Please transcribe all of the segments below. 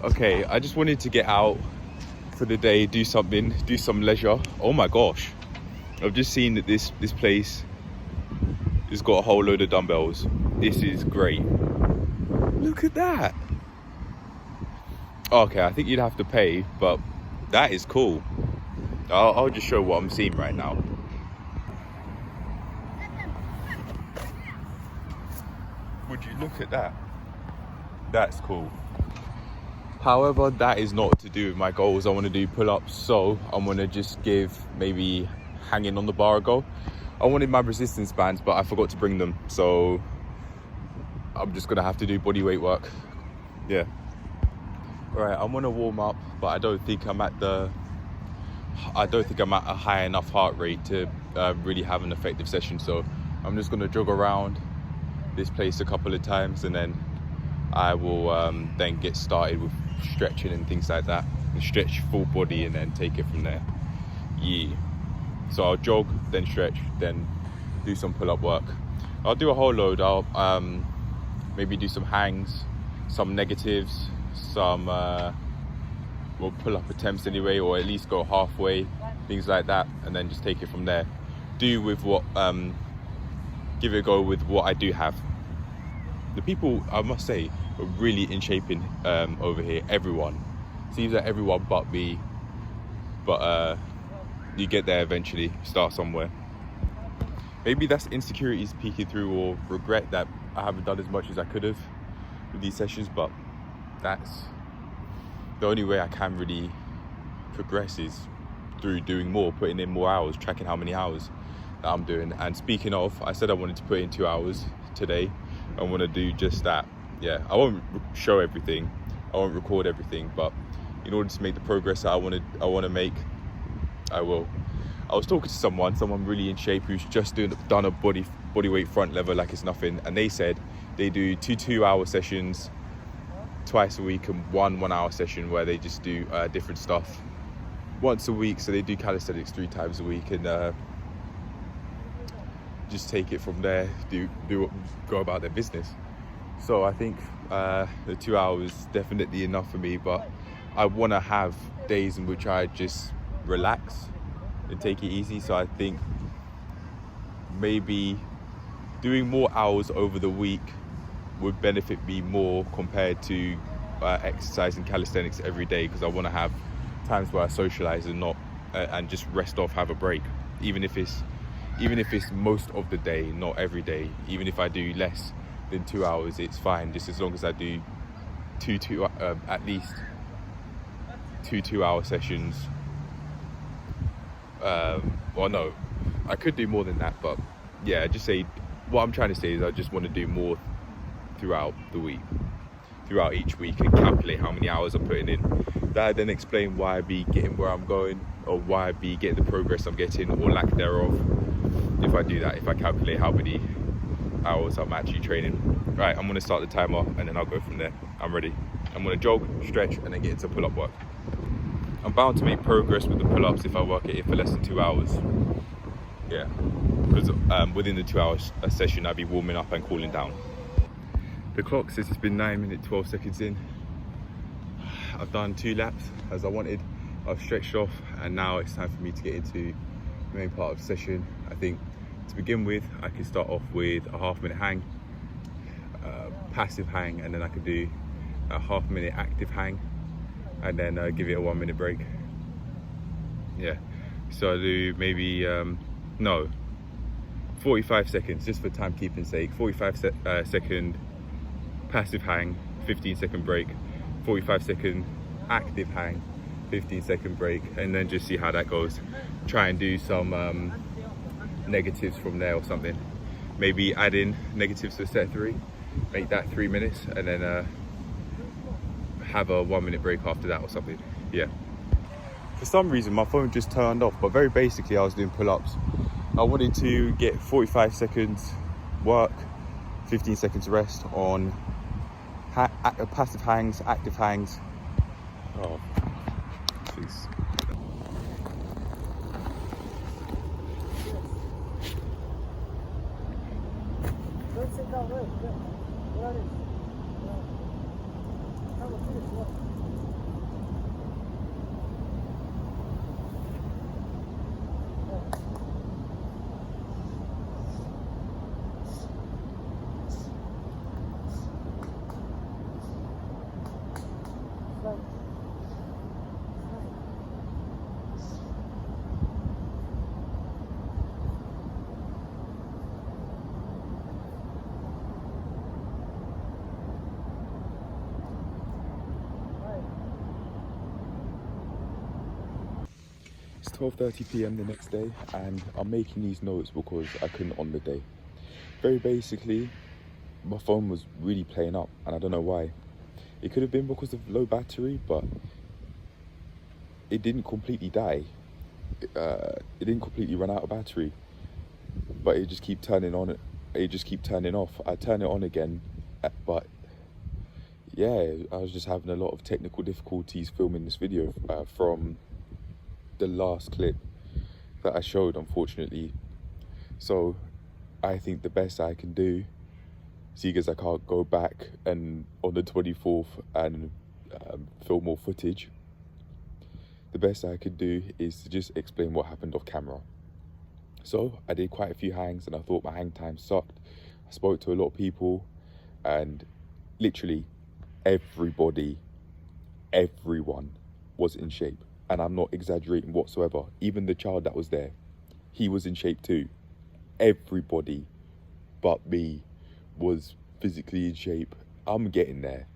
Okay, I just wanted to get out for the day, do something, do some leisure. Oh my gosh, I've just seen that this place has got a whole load of dumbbells. This is great. Look at that. Okay, I think you'd have to pay, but that is cool. I'll just show what I'm seeing right now. Would you look at that? That's cool. However, that is not to do with my goals. I want to do pull-ups, so I'm going to just give maybe hanging on the bar a go. I wanted my resistance bands, but I forgot to bring them, so I'm just going to have to do body weight work. Yeah. All right, I'm going to warm up, but I don't think I'm at a high enough heart rate to really have an effective session. So I'm just going to jog around this place a couple of times, and then I will then get started with stretching and things like that. Stretch full body and then take it from there. Yeah. So I'll jog, then stretch, then do some pull-up work. I'll do a whole load. I'll maybe do some hangs, some negatives, some pull-up attempts anyway, or at least go halfway, things like that, and then just take it from there. Give it a go with what I do have. The people, I must say, are really in shape over here. Everyone. Seems like everyone but me. But you get there eventually. Start somewhere. Maybe that's insecurities peeking through, or regret that I haven't done as much as I could have with these sessions. But that's the only way I can really progress, is through doing more, putting in more hours, tracking how many hours that I'm doing. And speaking of, I said I wanted to put in 2 hours today. I want to do just that. Yeah, I won't show everything, I won't record everything, but in order to make the progress that I want to make, I will. I was talking to someone really in shape who's just done a body weight front lever like it's nothing, and they said they do two 2-hour sessions twice a week and one 1-hour session where they just do different stuff once a week. So they do calisthenics 3 times a week, and just take it from there, go about their business. So I think the 2 hours definitely enough for me, but I want to have days in which I just relax and take it easy. So I think maybe doing more hours over the week would benefit me more compared to exercising calisthenics every day, because I want to have times where I socialize and not and just rest off, have a break, even if it's most of the day, not every day. Even if I do less than 2 hours, it's fine, just as long as I do at least 2 2-hour sessions. Well, no, I could do more than that, but yeah, just say what I'm trying to say is I just want to do more throughout the week, throughout each week, and calculate how many hours I'm putting in. That then explain why I be getting where I'm going, or why I be getting the progress I'm getting, or lack thereof. If I do that, if I calculate how many hours I'm actually training. Right, I'm gonna start the timer and then I'll go from there. I'm ready. I'm gonna jog, stretch, and then get into pull-up work. I'm bound to make progress with the pull-ups if I work at it for less than 2 hours. Yeah, because within the 2 hours session, I'll be warming up and cooling down. The clock says it's been 9 minutes, 12 seconds in. I've done 2 laps as I wanted. I've stretched off, and now it's time for me to get into the main part of the session. I think to begin with, I can start off with a half-minute hang, passive hang, and then I can do a half-minute active hang, and then give it a 1-minute break. Yeah, so I do maybe 45 seconds, just for timekeeping sake. 45-second passive hang, 15-second break, 45-second active hang, 15-second break, and then just see how that goes. Try and do some negatives from there or something. Maybe add in negatives to set 3, make that 3 minutes, and then have a 1-minute break after that or something. Yeah. For some reason my phone just turned off, but very basically I was doing pull-ups. I wanted to get 45 seconds work, 15 seconds rest on passive hangs, active hangs. Oh, jeez. It's 12:30 p.m. the next day, and I'm making these notes because I couldn't on the day. Very basically, my phone was really playing up, and I don't know why. It could have been because of low battery, but it didn't completely die. It didn't completely run out of battery, but it just keep turning on. It just keep turning off. I turn it on again, but yeah, I was just having a lot of technical difficulties filming this video from the last clip that I showed, unfortunately. So I think the best I can do, seeing as I can't go back and on the 24th and film more footage, the best I could do is to just explain what happened off camera. So I did quite a few hangs, and I thought my hang time sucked. I spoke to a lot of people, and literally everyone was in shape. And I'm not exaggerating whatsoever. Even the child that was there, he was in shape too. Everybody but me was physically in shape. I'm getting there.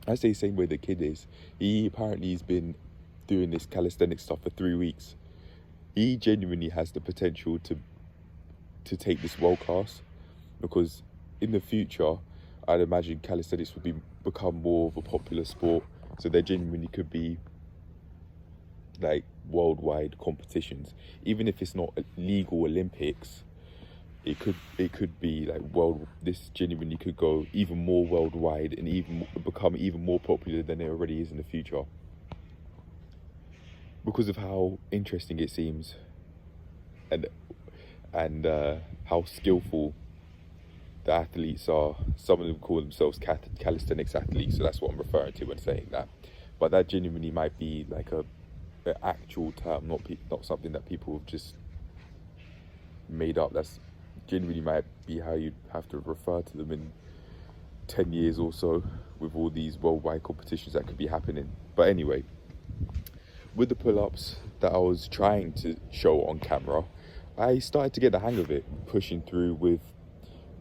I say the same way the kid is. He apparently has been doing this calisthenics stuff for 3 weeks. He genuinely has the potential to take this world class, because in the future, I'd imagine calisthenics would become more of a popular sport. So there genuinely could be like worldwide competitions, even if it's not legal Olympics. It could be like this genuinely could go even more worldwide and even become even more popular than it already is in the future, because of how interesting it seems and how skillful the athletes are. Some of them call themselves calisthenics athletes, so that's what I'm referring to when saying that. But that genuinely might be like an actual term, not something that people have just made up. That's genuinely might be how you'd have to refer to them in 10 years or so, with all these worldwide competitions that could be happening. But anyway, with the pull-ups that I was trying to show on camera, I started to get the hang of it, pushing through with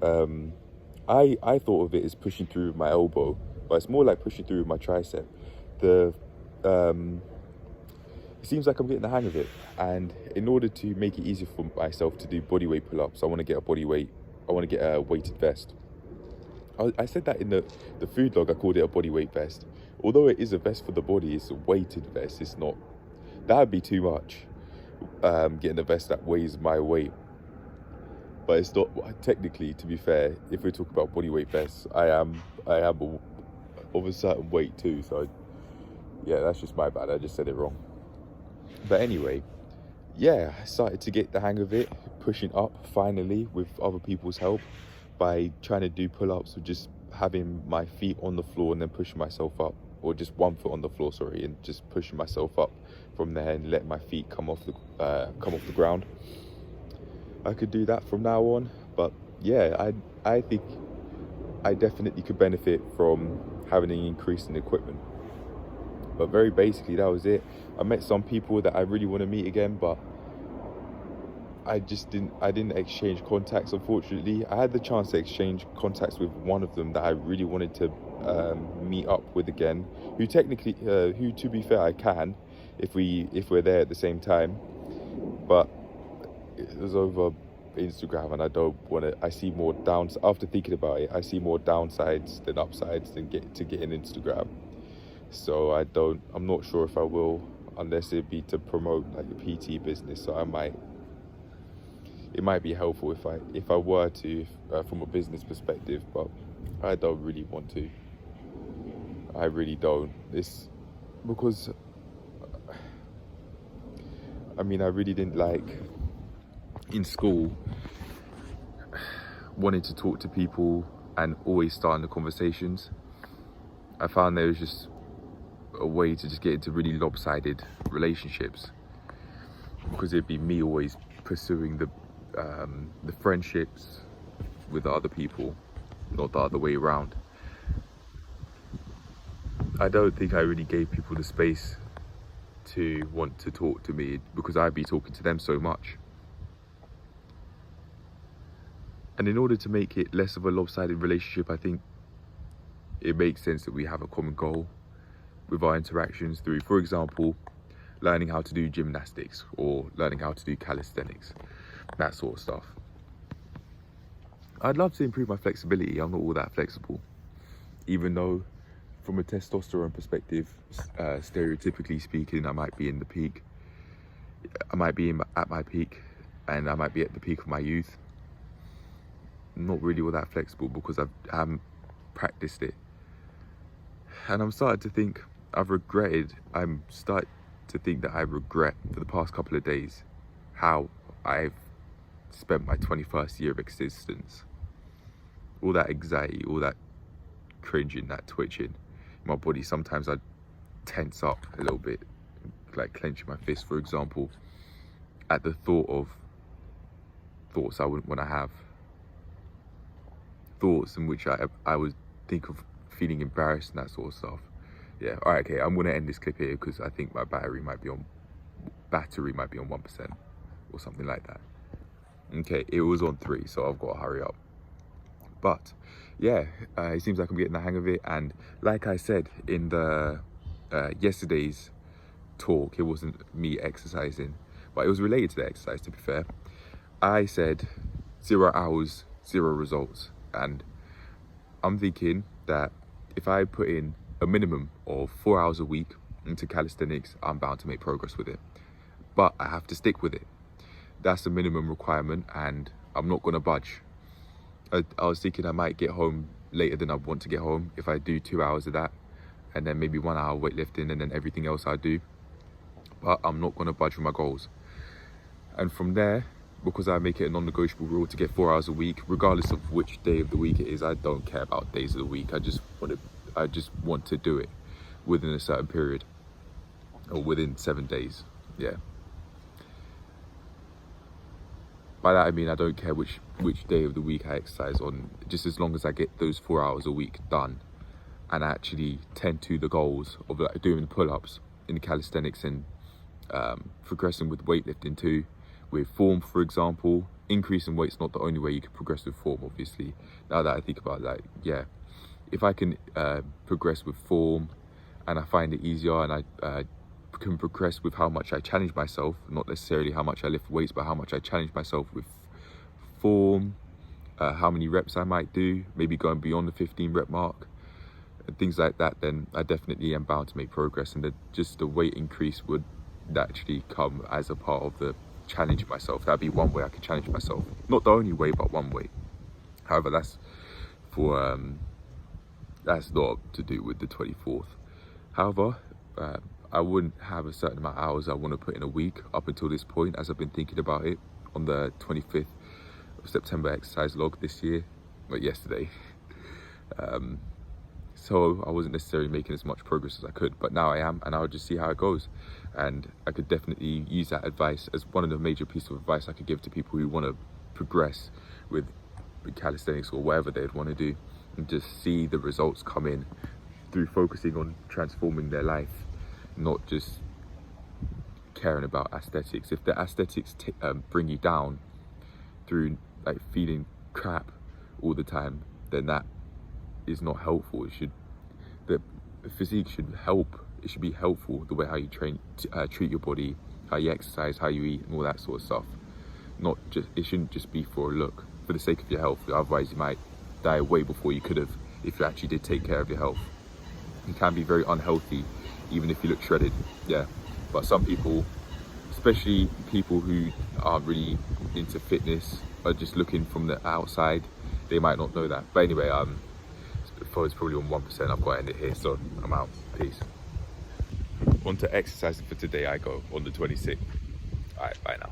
I thought of it as pushing through with my elbow, but it's more like pushing through with my tricep. It seems like I'm getting the hang of it, and in order to make it easier for myself to do bodyweight pull-ups, I want to get a weighted vest. I said that in the food log. I called it a bodyweight vest. Although it is a vest for the body, it's a weighted vest. It's not, that would be too much, getting a vest that weighs my weight. But it's not, technically, to be fair, if we're talking about bodyweight vests, I am of a certain weight too, so yeah, that's just my bad. I just said it wrong. But anyway, yeah, I started to get the hang of it, pushing up finally with other people's help, by trying to do pull-ups with just having my feet on the floor and then pushing myself up, or just one foot on the floor, sorry, and just pushing myself up from there and letting my feet come off the ground. I could do that from now on, but yeah, I think I definitely could benefit from having an increase in equipment. But very basically, that was it. I met some people that I really want to meet again, but I didn't exchange contacts, unfortunately. I had the chance to exchange contacts with one of them that I really wanted to meet up with again, who to be fair, I can if we're there at the same time, but it was over Instagram, and I don't want to. I see more after thinking about it, I see more downsides than upsides than getting Instagram. So I'm not sure if I will, unless it be to promote like a PT business. So it might be helpful if I were to, from a business perspective, but I don't really want to. I really don't. It's because, I really didn't like, in school, wanting to talk to people and always starting the conversations. I found there was just a way to just get into really lopsided relationships, because it'd be me always pursuing the friendships with other people, not the other way around. I don't think I really gave people the space to want to talk to me because I'd be talking to them so much. And in order to make it less of a lopsided relationship, I think it makes sense that we have a common goal with our interactions through, for example, learning how to do gymnastics or learning how to do calisthenics, that sort of stuff. I'd love to improve my flexibility. I'm not all that flexible, even though from a testosterone perspective, stereotypically speaking, I might be in the peak. I might be at my peak, and I might be at the peak of my youth. I'm not really all that flexible because I haven't practiced it. And I'm starting to think I'm starting to think that I regret for the past couple of days how I've spent my 21st year of existence. All that anxiety, all that cringing, that twitching in my body. Sometimes I tense up a little bit, like clenching my fist, for example, at the thought of thoughts I wouldn't want to have. Thoughts in which I would think of feeling embarrassed and that sort of stuff. Yeah, all right, okay, I'm gonna end this clip here because I think my battery might be on 1% or something like that. Okay, it was on 3, so I've got to hurry up. But yeah, it seems like I'm getting the hang of it. And like I said in the yesterday's talk, it wasn't me exercising, but it was related to the exercise, to be fair. I said 0 hours, 0 results. And I'm thinking that if I put in a minimum of 4 hours a week into calisthenics, I'm bound to make progress with it. But I have to stick with it. That's the minimum requirement, and I'm not going to budge. I was thinking I might get home later than I want to get home if I do 2 hours of that, and then maybe 1 hour weightlifting, and then everything else I do. But I'm not going to budge with my goals. And from there, because I make it a non-negotiable rule to get 4 hours a week, regardless of which day of the week it is, I don't care about days of the week. I just want to do it within a certain period, or within 7 days. Yeah. By that I mean I don't care which day of the week I exercise on, just as long as I get those 4 hours a week done and I actually tend to the goals of like doing pull-ups in calisthenics and progressing with weightlifting too, with form, for example. Increasing weight's not the only way you can progress with form, obviously. Now that I think about that, yeah, if I can progress with form and I find it easier, and I can progress with how much I challenge myself, not necessarily how much I lift weights, but how much I challenge myself with form, how many reps I might do, maybe going beyond the 15 rep mark and things like that, then I definitely am bound to make progress. And just the weight increase would naturally come as a part of the challenge myself. That'd be one way I could challenge myself, not the only way, but one way. However, that's not to do with the 24th. However, I wouldn't have a certain amount of hours I want to put in a week up until this point, as I've been thinking about it on the 25th of September exercise log this year, but yesterday. So I wasn't necessarily making as much progress as I could, but now I am, and I'll just see how it goes. And I could definitely use that advice as one of the major pieces of advice I could give to people who want to progress with calisthenics or whatever they'd want to do, and just see the results come in through focusing on transforming their life, not just caring about aesthetics. If the aesthetics bring you down through like feeling crap all the time, then that is not helpful. The physique should help. It should be helpful, the way how you treat your body, how you exercise, how you eat, and all that sort of stuff. It shouldn't just be for a look, for the sake of your health. Otherwise you might die way before you could have if you actually did take care of your health. You can be very unhealthy even if you look shredded, yeah. But some people, especially people who aren't really into fitness, are just looking from the outside, they might not know that. But anyway, phone's probably on 1%. I've got to end it here, so I'm out. Peace. On to exercising for today I go on the 26th. All right, bye now.